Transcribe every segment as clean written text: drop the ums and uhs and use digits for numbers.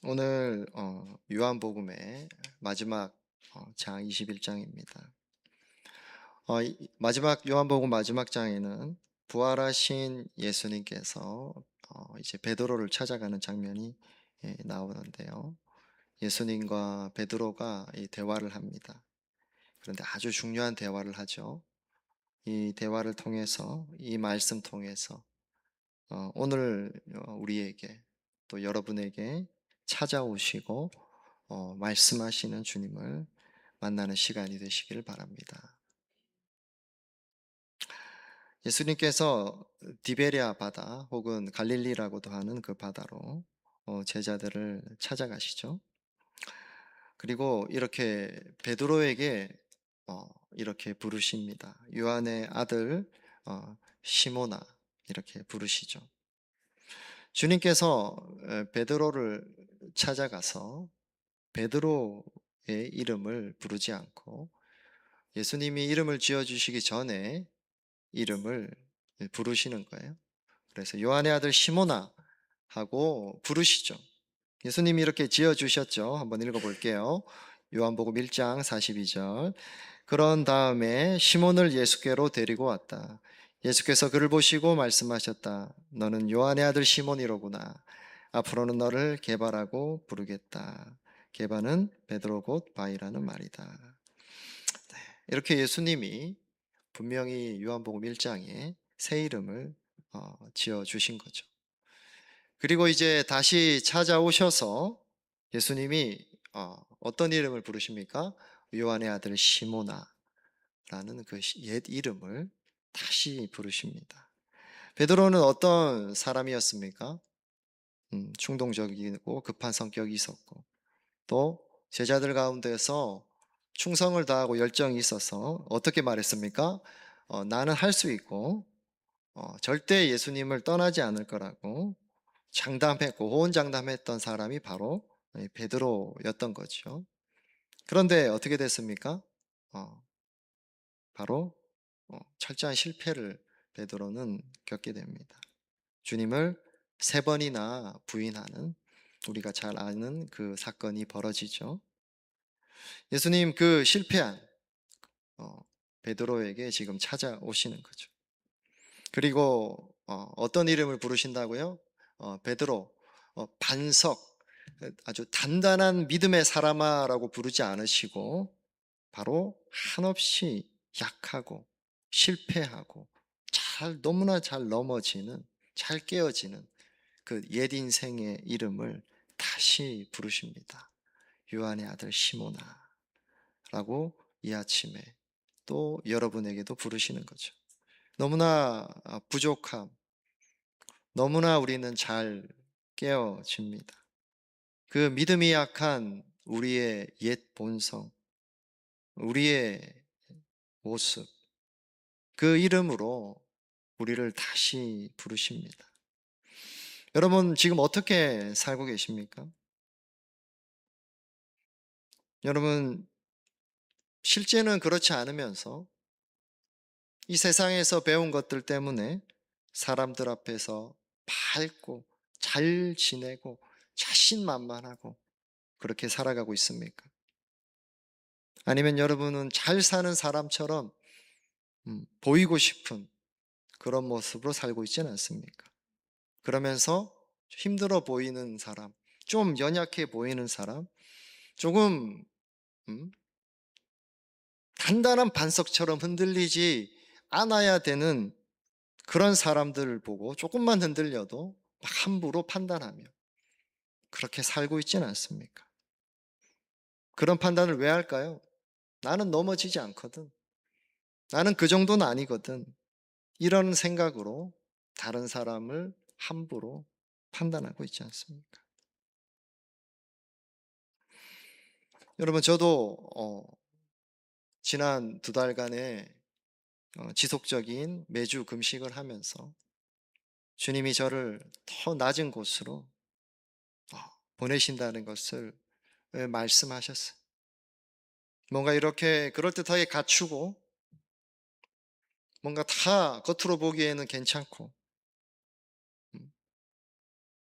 오늘 요한복음의 마지막 장 21장입니다. 마지막 요한복음 마지막 장에는 부활하신 예수님께서 이제 베드로를 찾아가는 장면이 나오는데요. 예수님과 베드로가 이 대화를 합니다. 그런데 아주 중요한 대화를 하죠. 이 대화를 통해서 이 말씀 통해서 오늘 우리에게 또 여러분에게 찾아오시고 말씀하시는 주님을 만나는 시간이 되시길 바랍니다. 예수님께서 디베랴 바다 혹은 갈릴리라고도 하는 그 바다로 제자들을 찾아가시죠. 그리고 이렇게 베드로에게 이렇게 부르십니다. 요한의 아들 시모나 이렇게 부르시죠. 주님께서 베드로를 찾아가서 베드로의 이름을 부르지 않고 예수님이 이름을 지어주시기 전에 이름을 부르시는 거예요. 그래서 요한의 아들 시모나 하고 부르시죠. 예수님이 이렇게 지어주셨죠. 한번 읽어볼게요. 요한복음 1장 42절. 그런 다음에 시몬을 예수께로 데리고 왔다. 예수께서 그를 보시고 말씀하셨다. 너는 요한의 아들 시몬이로구나. 앞으로는 너를 게바라고 부르겠다. 게바는 베드로 곧 바위라는 말이다. 이렇게 예수님이 분명히 요한복음 1장에 새 이름을 지어 주신 거죠. 그리고 이제 다시 찾아오셔서 예수님이 어떤 이름을 부르십니까? 요한의 아들 시모나라는 그 옛 이름을 다시 부르십니다. 베드로는 어떤 사람이었습니까? 충동적이고 급한 성격이 있었고 또 제자들 가운데서 충성을 다하고 열정이 있어서 어떻게 말했습니까? 나는 할 수 있고 절대 예수님을 떠나지 않을 거라고 장담했고 호언장담했던 사람이 바로 베드로였던 거죠. 그런데 어떻게 됐습니까? 어, 바로 철저한 실패를 베드로는 겪게 됩니다. 주님을 세 번이나 부인하는 우리가 잘 아는 그 사건이 벌어지죠. 예수님 그 실패한 베드로에게 지금 찾아오시는 거죠. 그리고 어떤 이름을 부르신다고요? 베드로, 반석, 아주 단단한 믿음의 사람아라고 부르지 않으시고 바로 한없이 약하고 실패하고 너무나 잘 넘어지는, 잘 깨어지는 그 옛 인생의 이름을 다시 부르십니다. 요한의 아들 시모나라고 이 아침에 또 여러분에게도 부르시는 거죠. 너무나 부족함, 너무나 우리는 잘 깨어집니다. 그 믿음이 약한 우리의 옛 본성, 우리의 모습, 그 이름으로 우리를 다시 부르십니다. 여러분, 지금 어떻게 살고 계십니까? 여러분, 실제는 그렇지 않으면서 이 세상에서 배운 것들 때문에 사람들 앞에서 밝고 잘 지내고 자신만만하고 그렇게 살아가고 있습니까? 아니면 여러분은 잘 사는 사람처럼 보이고 싶은 그런 모습으로 살고 있지는 않습니까? 그러면서 힘들어 보이는 사람, 좀 연약해 보이는 사람, 조금 음, 단단한 반석처럼 흔들리지 않아야 되는 그런 사람들을 보고 조금만 흔들려도 막 함부로 판단하며 그렇게 살고 있지는 않습니까? 그런 판단을 왜 할까요? 나는 넘어지지 않거든. 나는 그 정도는 아니거든. 이런 생각으로 다른 사람을 함부로 판단하고 있지 않습니까? 여러분, 저도 지난 2달간의 지속적인 매주 금식을 하면서 주님이 저를 더 낮은 곳으로 어, 보내신다는 것을 말씀하셨어요. 뭔가 이렇게 그럴듯하게 갖추고 뭔가 다 겉으로 보기에는 괜찮고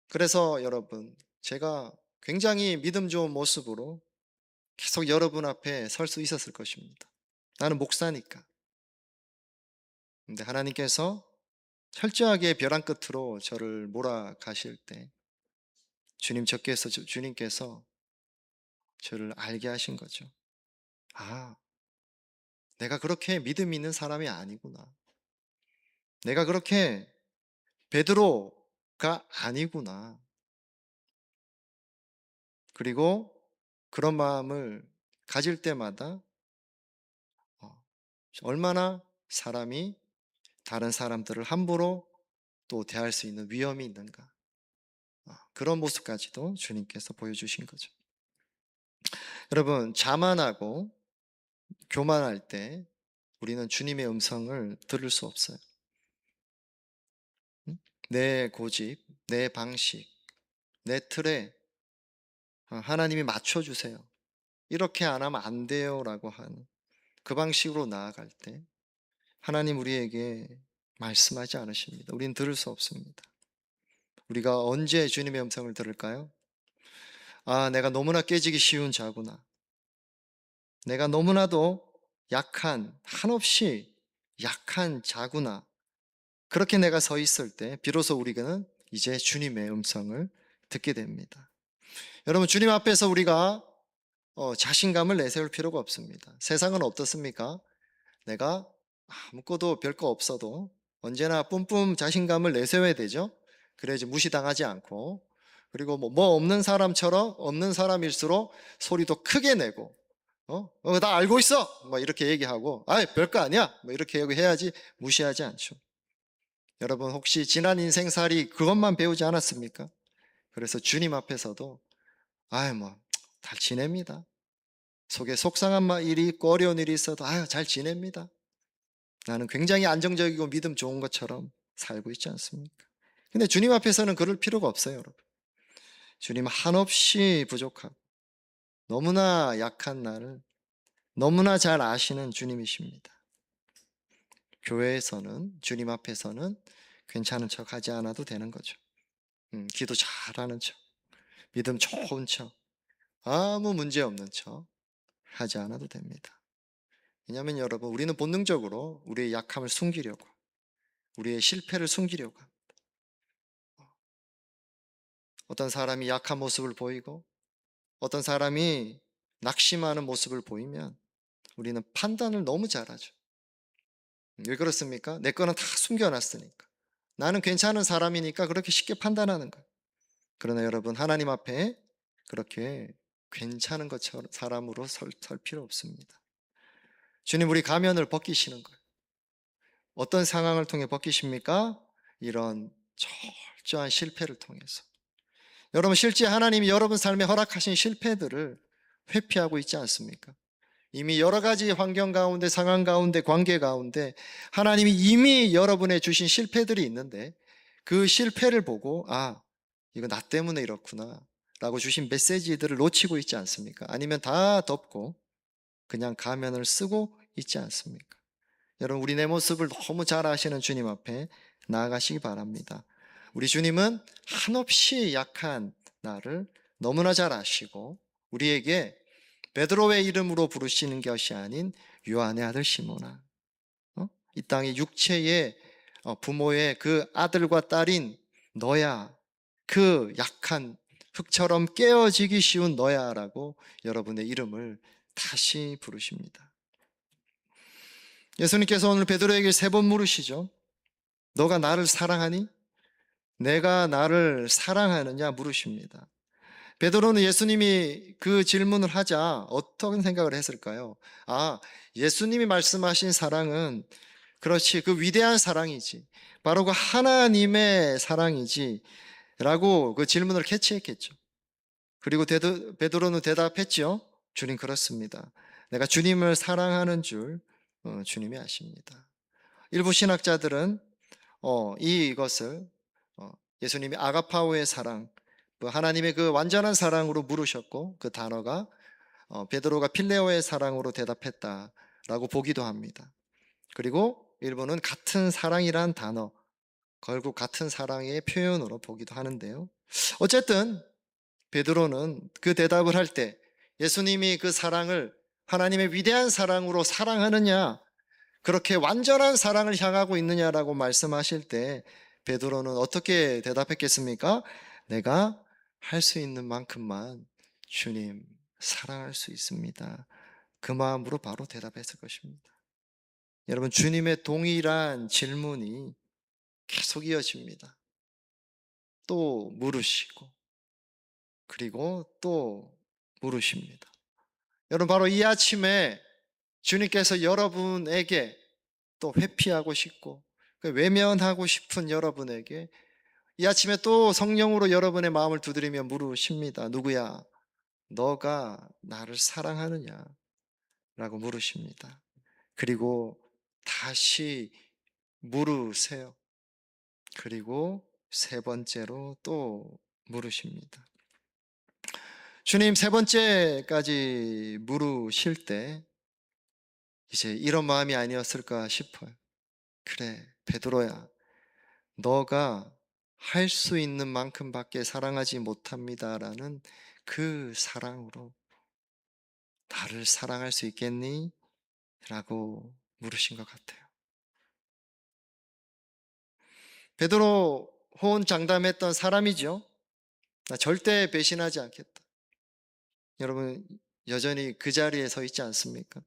그래서 여러분 제가 굉장히 믿음 좋은 모습으로 계속 여러분 앞에 설 수 있었을 것입니다. 나는 목사니까. 근데 하나님께서 철저하게 벼랑 끝으로 저를 몰아가실 때 주님께서 저를 알게 하신 거죠. 아, 내가 그렇게 믿음 있는 사람이 아니구나. 내가 그렇게 베드로가 아니구나. 그리고 그런 마음을 가질 때마다 어, 얼마나 사람이 다른 사람들을 함부로 또 대할 수 있는 위험이 있는가. 그런 모습까지도 주님께서 보여주신 거죠. 여러분, 자만하고 교만할 때 우리는 주님의 음성을 들을 수 없어요. 응? 내 고집, 내 방식, 내 틀에 하나님이 맞춰주세요. 이렇게 안 하면 안 돼요. 라고 하는 그 방식으로 나아갈 때 하나님 우리에게 말씀하지 않으십니다. 우린 들을 수 없습니다. 우리가 언제 주님의 음성을 들을까요? 아, 내가 너무나 깨지기 쉬운 자구나. 내가 너무나도 한없이 약한 자구나. 그렇게 내가 서 있을 때 비로소 우리는 이제 주님의 음성을 듣게 됩니다. 여러분, 주님 앞에서 우리가 자신감을 내세울 필요가 없습니다. 세상은 어떻습니까? 내가 아무것도 별거 없어도 언제나 뿜뿜 자신감을 내세워야 되죠. 그래야지 무시당하지 않고, 그리고 뭐 없는 사람처럼 없는 사람일수록 소리도 크게 내고, 나 알고 있어! 뭐 이렇게 얘기하고, 별거 아니야! 뭐 이렇게 얘기해야지 무시하지 않죠. 여러분, 혹시 지난 인생살이 그것만 배우지 않았습니까? 그래서 주님 앞에서도, 잘 지냅니다. 속에 속상한 일이 있고 어려운 일이 있어도, 잘 지냅니다. 나는 굉장히 안정적이고 믿음 좋은 것처럼 살고 있지 않습니까? 근데 주님 앞에서는 그럴 필요가 없어요, 여러분. 주님 한없이 부족하고 너무나 약한 나를 너무나 잘 아시는 주님이십니다. 교회에서는, 주님 앞에서는 괜찮은 척 하지 않아도 되는 거죠. 기도 잘하는 척, 믿음 좋은 척, 아무 문제 없는 척 하지 않아도 됩니다. 왜냐하면 여러분, 우리는 본능적으로 우리의 약함을 숨기려고, 우리의 실패를 숨기려고 합니다. 어떤 사람이 약한 모습을 보이고 어떤 사람이 낙심하는 모습을 보이면 우리는 판단을 너무 잘하죠. 왜 그렇습니까? 내 거는 다 숨겨놨으니까. 나는 괜찮은 사람이니까 그렇게 쉽게 판단하는 거예요. 그러나 여러분, 하나님 앞에 그렇게 괜찮은 것처럼 사람으로 설 필요 없습니다. 주님, 우리 가면을 벗기시는 거예요. 어떤 상황을 통해 벗기십니까? 이런 철저한 실패를 통해서. 여러분, 실제 하나님이 여러분 삶에 허락하신 실패들을 회피하고 있지 않습니까? 이미 여러 가지 환경 가운데, 상황 가운데, 관계 가운데 하나님이 이미 여러분의 주신 실패들이 있는데 그 실패를 보고 이거 나 때문에 이렇구나 라고 주신 메시지들을 놓치고 있지 않습니까? 아니면 다 덮고 그냥 가면을 쓰고 있지 않습니까? 여러분, 우리 내 모습을 너무 잘 아시는 주님 앞에 나아가시기 바랍니다. 우리 주님은 한없이 약한 나를 너무나 잘 아시고 우리에게 베드로의 이름으로 부르시는 것이 아닌 요한의 아들 시몬아, 이 땅의 육체의 부모의 그 아들과 딸인 너야, 그 약한 흙처럼 깨어지기 쉬운 너야라고 여러분의 이름을 다시 부르십니다. 예수님께서 오늘 베드로에게 3번 물으시죠. 너가 나를 사랑하니? 내가 나를 사랑하느냐 물으십니다. 베드로는 예수님이 그 질문을 하자 어떤 생각을 했을까요? 예수님이 말씀하신 사랑은 그렇지, 그 위대한 사랑이지, 바로 그 하나님의 사랑이지 라고 그 질문을 캐치했겠죠. 그리고 베드로는 대답했죠. 주님, 그렇습니다. 내가 주님을 사랑하는 줄 주님이 아십니다. 일부 신학자들은 이것을 예수님이 아가파오의 사랑, 하나님의 그 완전한 사랑으로 물으셨고 그 단어가 베드로가 필레오의 사랑으로 대답했다라고 보기도 합니다. 그리고 일부는 같은 사랑이란 단어, 결국 같은 사랑의 표현으로 보기도 하는데요. 어쨌든 베드로는 그 대답을 할 때 예수님이 그 사랑을 하나님의 위대한 사랑으로 사랑하느냐, 그렇게 완전한 사랑을 향하고 있느냐라고 말씀하실 때 베드로는 어떻게 대답했겠습니까? 내가 할 수 있는 만큼만 주님 사랑할 수 있습니다. 그 마음으로 바로 대답했을 것입니다. 여러분, 주님의 동일한 질문이 계속 이어집니다. 또 물으시고, 그리고 또 물으십니다. 여러분, 바로 이 아침에 주님께서 여러분에게 또 회피하고 싶고 외면하고 싶은 여러분에게 이 아침에 또 성령으로 여러분의 마음을 두드리며 물으십니다. 누구야? 너가 나를 사랑하느냐? 라고 물으십니다. 그리고 다시 물으세요. 그리고 세 번째로 또 물으십니다. 주님, 세 번째까지 물으실 때 이제 이런 마음이 아니었을까 싶어요. 그래, 베드로야, 너가 할 수 있는 만큼밖에 사랑하지 못합니다라는 그 사랑으로 나를 사랑할 수 있겠니? 라고 물으신 것 같아요. 베드로 호언장담했던 사람이죠. 나 절대 배신하지 않겠다. 여러분, 여전히 그 자리에 서 있지 않습니까?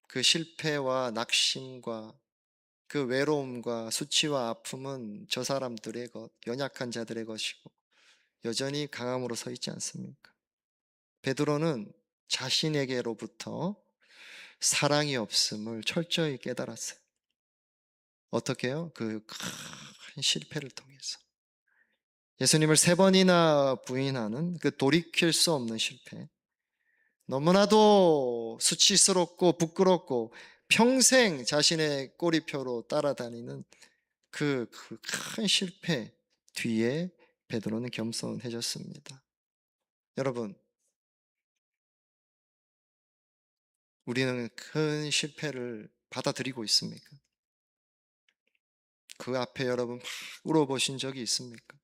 그 실패와 낙심과 그 외로움과 수치와 아픔은 저 사람들의 것, 연약한 자들의 것이고 여전히 강함으로 서 있지 않습니까? 베드로는 자신에게로부터 사랑이 없음을 철저히 깨달았어요. 어떻게 해요? 그 큰 실패를 통해서. 예수님을 세 번이나 부인하는 그 돌이킬 수 없는 실패. 너무나도 수치스럽고 부끄럽고 평생 자신의 꼬리표로 따라다니는 그 큰 실패 뒤에 베드로는 겸손해졌습니다. 여러분, 우리는 큰 실패를 받아들이고 있습니까? 그 앞에 여러분 막 울어보신 적이 있습니까?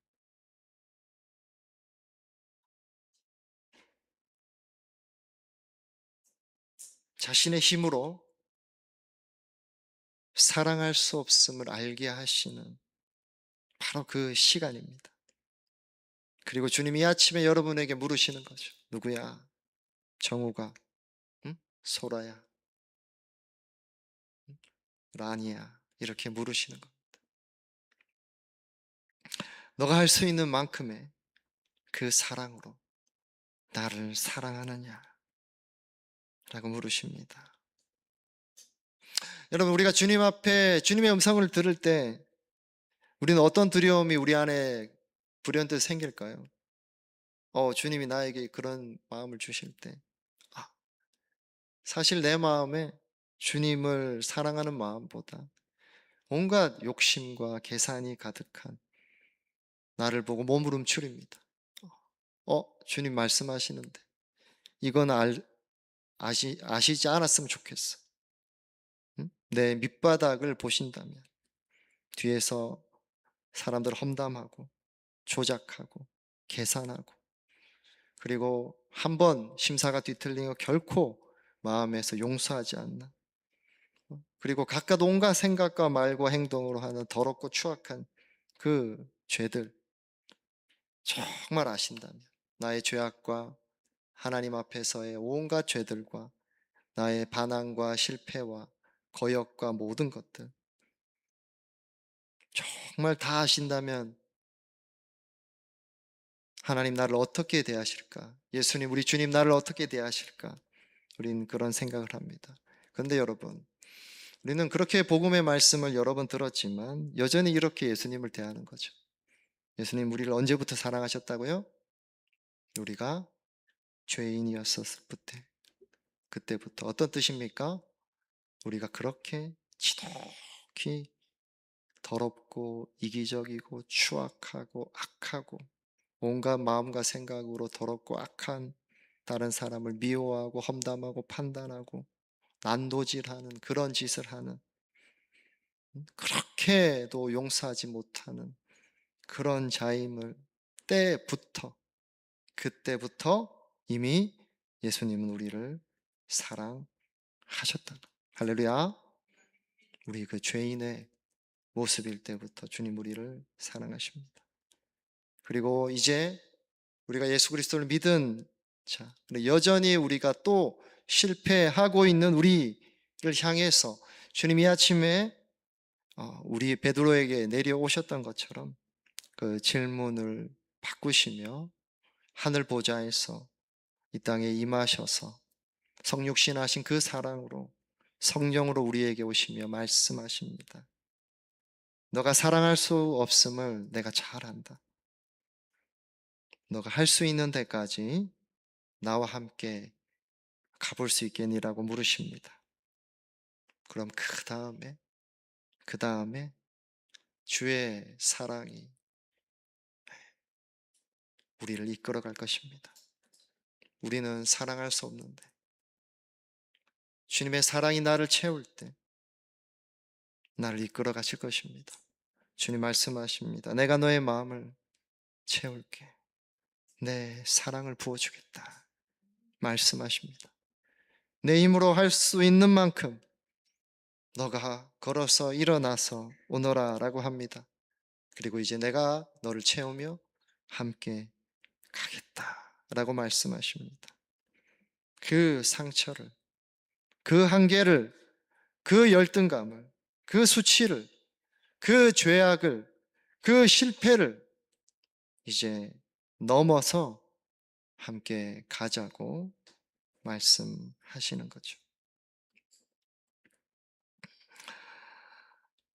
자신의 힘으로 사랑할 수 없음을 알게 하시는 바로 그 시간입니다. 그리고 주님이 이 아침에 여러분에게 물으시는 거죠. 누구야? 정우가? 응? 소라야? 응? 라니야? 이렇게 물으시는 거. 너가 할 수 있는 만큼의 그 사랑으로 나를 사랑하느냐? 라고 물으십니다. 여러분, 우리가 주님 앞에 주님의 음성을 들을 때 우리는 어떤 두려움이 우리 안에 불현듯 생길까요? 주님이 나에게 그런 마음을 주실 때, 아, 사실 내 마음에 주님을 사랑하는 마음보다 온갖 욕심과 계산이 가득한 나를 보고 몸부림칩니다. 주님 말씀하시는데 이건 아시지 않았으면 좋겠어. 응? 내 밑바닥을 보신다면 뒤에서 사람들 험담하고 조작하고 계산하고 그리고 한 번 심사가 뒤틀리고 결코 마음에서 용서하지 않는 그리고 각각 온갖 생각과 말과 행동으로 하는 더럽고 추악한 그 죄들 정말 아신다면 나의 죄악과 하나님 앞에서의 온갖 죄들과 나의 반항과 실패와 거역과 모든 것들 정말 다 아신다면 하나님 나를 어떻게 대하실까? 예수님, 우리 주님 나를 어떻게 대하실까? 우린 그런 생각을 합니다. 그런데 여러분, 우리는 그렇게 복음의 말씀을 여러 번 들었지만 여전히 이렇게 예수님을 대하는 거죠. 예수님 우리를 언제부터 사랑하셨다고요? 우리가 죄인이었었을 때, 그때부터. 어떤 뜻입니까? 우리가 그렇게 지독히 더럽고 이기적이고 추악하고 악하고 온갖 마음과 생각으로 더럽고 악한 다른 사람을 미워하고 험담하고 판단하고 난도질하는 그런 짓을 하는 그렇게도 용서하지 못하는 그런 자임을 때부터 그때부터 이미 예수님은 우리를 사랑하셨다. 할렐루야. 우리 그 죄인의 모습일 때부터 주님 우리를 사랑하십니다. 그리고 이제 우리가 예수 그리스도를 믿은 자, 여전히 우리가 또 실패하고 있는 우리를 향해서 주님 이 아침에 우리 베드로에게 내려오셨던 것처럼 그 질문을 바꾸시며 하늘 보좌에서 이 땅에 임하셔서 성육신하신 그 사랑으로 성령으로 우리에게 오시며 말씀하십니다. 너가 사랑할 수 없음을 내가 잘 안다. 너가 할 수 있는 데까지 나와 함께 가볼 수 있겠니라고 물으십니다. 그럼 그 다음에 주의 사랑이 우리를 이끌어 갈 것입니다. 우리는 사랑할 수 없는데 주님의 사랑이 나를 채울 때 나를 이끌어 가실 것입니다. 주님 말씀하십니다. 내가 너의 마음을 채울게. 내 사랑을 부어주겠다. 말씀하십니다. 내 힘으로 할 수 있는 만큼 너가 걸어서 일어나서 오너라 라고 합니다. 그리고 이제 내가 너를 채우며 함께 가겠다 라고 말씀하십니다. 그 상처를, 그 한계를, 그 열등감을, 그 수치를, 그 죄악을, 그 실패를 이제 넘어서 함께 가자고 말씀하시는 거죠.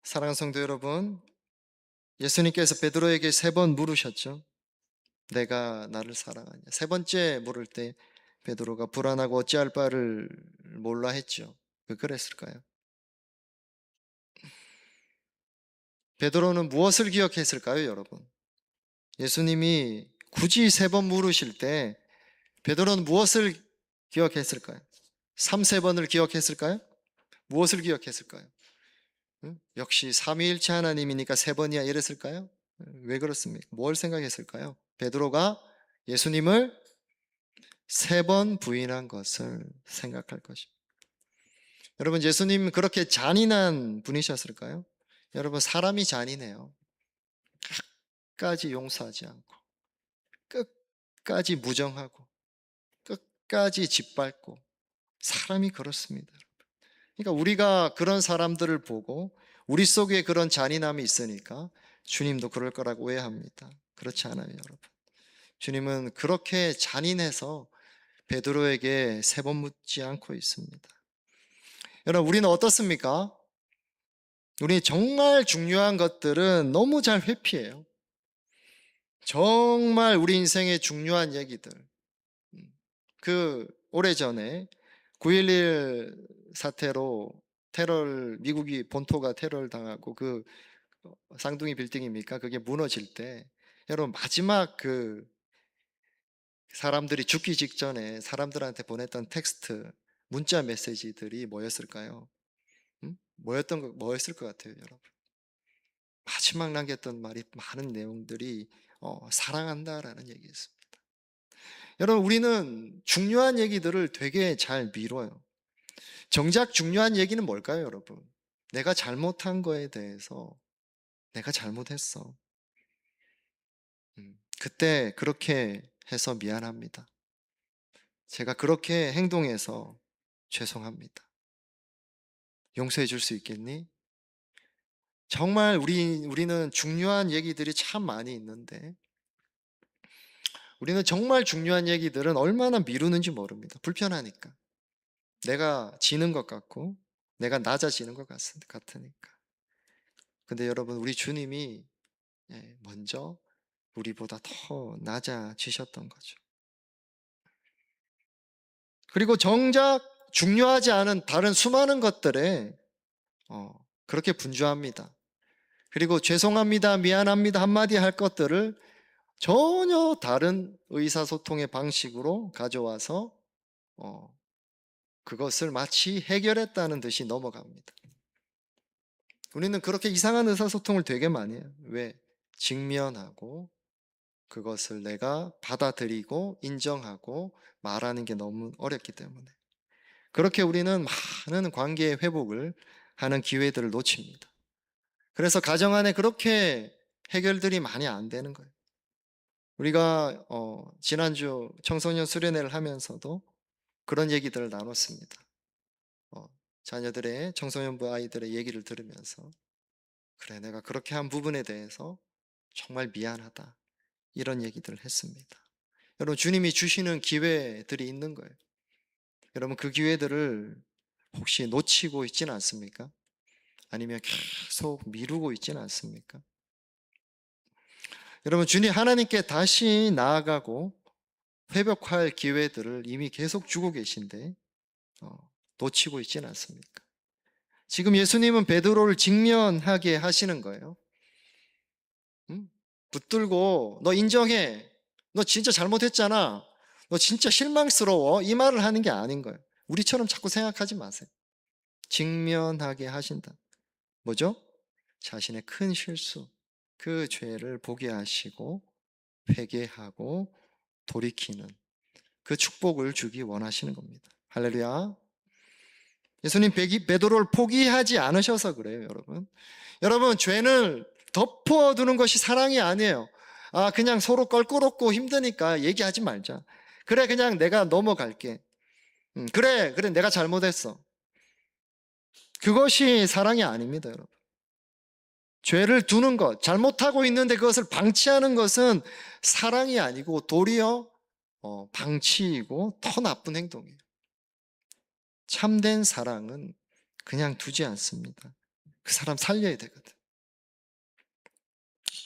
사랑하는 성도 여러분, 예수님께서 베드로에게 3번 물으셨죠. 내가 나를 사랑하냐. 3번째 물을 때 베드로가 불안하고 어찌할 바를 몰라 했죠. 왜 그랬을까요? 베드로는 무엇을 기억했을까요, 여러분? 예수님이 굳이 3번 물으실 때 베드로는 무엇을 기억했을까요? 3, 3번을 기억했을까요? 무엇을 기억했을까요? 응? 역시 삼위일체 하나님이니까 3번이야 이랬을까요? 왜 그렇습니까? 뭘 생각했을까요? 베드로가 예수님을 3번 부인한 것을 생각할 것입니다. 여러분, 예수님 그렇게 잔인한 분이셨을까요? 여러분, 사람이 잔인해요. 끝까지 용서하지 않고, 끝까지 무정하고, 끝까지 짓밟고, 사람이 그렇습니다. 그러니까 우리가 그런 사람들을 보고 우리 속에 그런 잔인함이 있으니까 주님도 그럴 거라고 오해합니다. 그렇지 않아요, 여러분. 주님은 그렇게 잔인해서 베드로에게 3번 묻지 않고 있습니다. 여러분, 우리는 어떻습니까? 우리 정말 중요한 것들은 너무 잘 회피해요. 정말 우리 인생의 중요한 얘기들. 오래전에 9.11 사태로 미국이 본토가 테러를 당하고 쌍둥이 빌딩입니까? 그게 무너질 때, 여러분, 마지막 사람들이 죽기 직전에 사람들한테 보냈던 텍스트, 문자 메시지들이 뭐였을까요? 뭐였을 것 같아요, 여러분? 마지막 남겼던 말이 많은 내용들이 사랑한다라는 얘기였습니다. 여러분, 우리는 중요한 얘기들을 되게 잘 미뤄요. 정작 중요한 얘기는 뭘까요, 여러분? 내가 잘못한 거에 대해서 내가 잘못했어. 그때 그렇게 해서 미안합니다. 제가 그렇게 행동해서 죄송합니다. 용서해 줄 수 있겠니? 정말 우리는 중요한 얘기들이 참 많이 있는데 우리는 정말 중요한 얘기들은 얼마나 미루는지 모릅니다. 불편하니까. 내가 지는 것 같고 내가 낮아지는 것 같으니까. 근데 여러분, 우리 주님이 먼저 우리보다 더 낮아지셨던 거죠. 그리고 정작 중요하지 않은 다른 수많은 것들에 그렇게 분주합니다. 그리고 죄송합니다, 미안합니다 한마디 할 것들을 전혀 다른 의사소통의 방식으로 가져와서 그것을 마치 해결했다는 듯이 넘어갑니다. 우리는 그렇게 이상한 의사소통을 되게 많이 해요. 왜? 직면하고 그것을 내가 받아들이고 인정하고 말하는 게 너무 어렵기 때문에 그렇게 우리는 많은 관계의 회복을 하는 기회들을 놓칩니다. 그래서 가정 안에 그렇게 해결들이 많이 안 되는 거예요. 우리가 지난주 청소년 수련회를 하면서도 그런 얘기들을 나눴습니다. 어, 자녀들의 청소년부 아이들의 얘기를 들으면서 그래 내가 그렇게 한 부분에 대해서 정말 미안하다 이런 얘기들을 했습니다. 여러분 주님이 주시는 기회들이 있는 거예요. 여러분 그 기회들을 혹시 놓치고 있지는 않습니까? 아니면 계속 미루고 있지는 않습니까? 여러분 주님 하나님께 다시 나아가고 회복할 기회들을 이미 계속 주고 계신데 놓치고 있지는 않습니까? 지금 예수님은 베드로를 직면하게 하시는 거예요. 붙들고 너 인정해. 너 진짜 잘못했잖아. 너 진짜 실망스러워. 이 말을 하는 게 아닌 거예요. 우리처럼 자꾸 생각하지 마세요. 직면하게 하신다. 뭐죠? 자신의 큰 실수, 그 죄를 보게 하시고 회개하고 돌이키는 그 축복을 주기 원하시는 겁니다. 할렐루야. 예수님 베드로를 포기하지 않으셔서 그래요, 여러분. 여러분, 죄를 덮어두는 것이 사랑이 아니에요. 그냥 서로 껄끄럽고 힘드니까 얘기하지 말자. 그래, 그냥 내가 넘어갈게. 그래, 내가 잘못했어. 그것이 사랑이 아닙니다, 여러분. 죄를 두는 것, 잘못하고 있는데 그것을 방치하는 것은 사랑이 아니고 도리어 방치이고 더 나쁜 행동이에요. 참된 사랑은 그냥 두지 않습니다. 그 사람 살려야 되거든.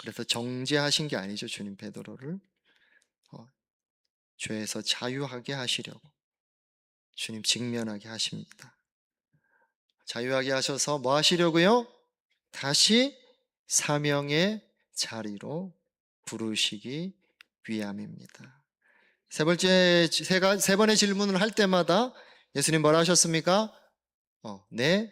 그래서 정죄하신 게 아니죠, 주님 베드로를. 죄에서 자유하게 하시려고 주님 직면하게 하십니다. 자유하게 하셔서 뭐 하시려고요? 다시 사명의 자리로 부르시기 위함입니다. 세 번의 질문을 할 때마다 예수님 뭐라 하셨습니까? 내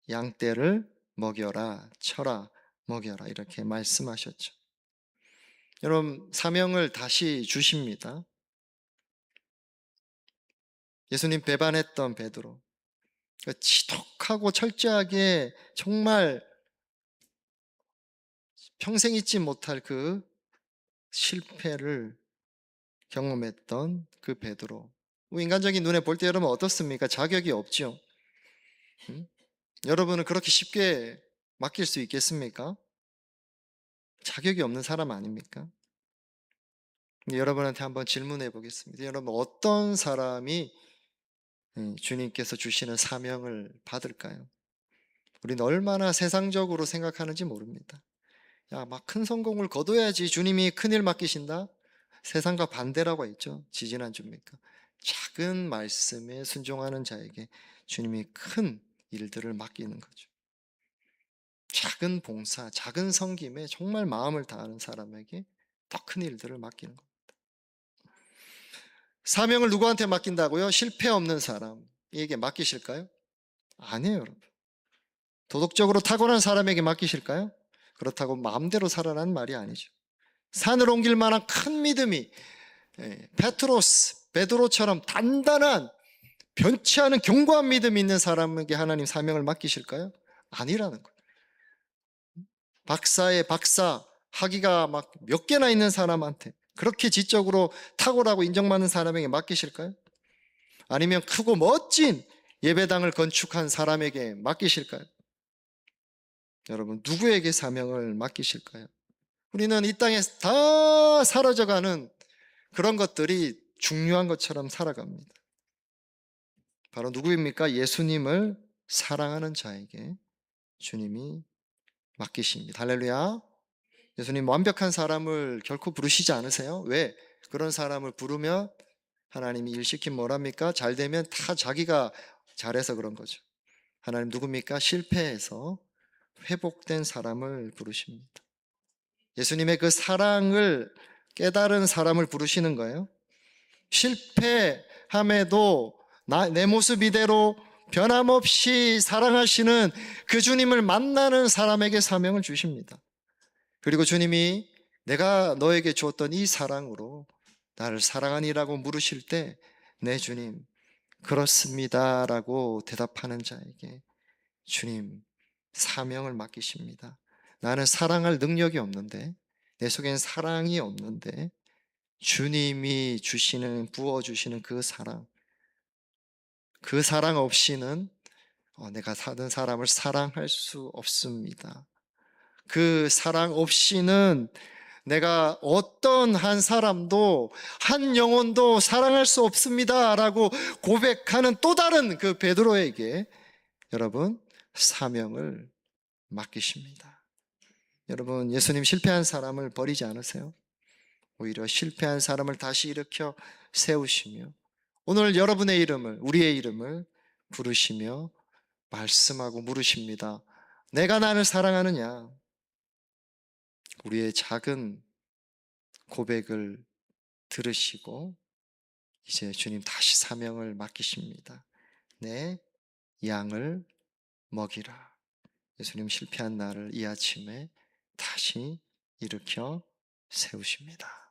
양떼를 먹여라, 쳐라, 먹여라 이렇게 말씀하셨죠. 여러분 사명을 다시 주십니다. 예수님 배반했던 베드로, 지독하고 철저하게 정말 평생 잊지 못할 그 실패를 경험했던 그 베드로, 인간적인 눈에 볼 때 여러분 어떻습니까? 자격이 없죠. 여러분은 그렇게 쉽게 맡길 수 있겠습니까? 자격이 없는 사람 아닙니까? 여러분한테 한번 질문해 보겠습니다. 여러분 어떤 사람이 주님께서 주시는 사명을 받을까요? 우리는 얼마나 세상적으로 생각하는지 모릅니다. 막 큰 성공을 거둬야지 주님이 큰일 맡기신다? 세상과 반대라고 했죠. 지지난주입니까? 작은 말씀에 순종하는 자에게 주님이 큰 일들을 맡기는 거죠. 작은 봉사, 작은 섬김에 정말 마음을 다하는 사람에게 더 큰 일들을 맡기는 겁니다. 사명을 누구한테 맡긴다고요? 실패 없는 사람에게 맡기실까요? 아니에요, 여러분. 도덕적으로 탁월한 사람에게 맡기실까요? 그렇다고 마음대로 살아라는 말이 아니죠. 산을 옮길 만한 큰 믿음이 베드로처럼 단단한 변치 않은 견고한 믿음이 있는 사람에게 하나님 사명을 맡기실까요? 아니라는 거예요. 박사의 박사, 학위가 막 몇 개나 있는 사람한테 그렇게 지적으로 탁월하고 인정받는 사람에게 맡기실까요? 아니면 크고 멋진 예배당을 건축한 사람에게 맡기실까요? 여러분 누구에게 사명을 맡기실까요? 우리는 이 땅에 다 사라져가는 그런 것들이 중요한 것처럼 살아갑니다. 바로 누구입니까? 예수님을 사랑하는 자에게 주님이 맡기십니다. 할렐루야. 예수님 완벽한 사람을 결코 부르시지 않으세요. 왜? 그런 사람을 부르면 하나님이 일 시키면 뭐랍니까? 잘 되면 다 자기가 잘해서 그런 거죠. 하나님 누굽니까? 실패해서 회복된 사람을 부르십니다. 예수님의 그 사랑을 깨달은 사람을 부르시는 거예요. 실패함에도 내 모습 이대로 변함없이 사랑하시는 그 주님을 만나는 사람에게 사명을 주십니다. 그리고 주님이 내가 너에게 주었던 이 사랑으로 나를 사랑하니라고 물으실 때, 네 주님, 그렇습니다 라고 대답하는 자에게 주님 사명을 맡기십니다. 나는 사랑할 능력이 없는데, 내 속엔 사랑이 없는데 주님이 주시는, 부어주시는 그 사랑 없이는 내가 다른 사람을 사랑할 수 없습니다. 그 사랑 없이는 내가 어떤 한 사람도, 한 영혼도 사랑할 수 없습니다 라고 고백하는 또 다른 그 베드로에게 여러분 사명을 맡기십니다. 여러분, 예수님 실패한 사람을 버리지 않으세요? 오히려 실패한 사람을 다시 일으켜 세우시며 오늘 여러분의 이름을, 우리의 이름을 부르시며 말씀하고 물으십니다. 내가 나를 사랑하느냐? 우리의 작은 고백을 들으시고 이제 주님 다시 사명을 맡기십니다. 내 양을 먹이라. 예수님 실패한 나를 이 아침에 다시 일으켜 세우십니다.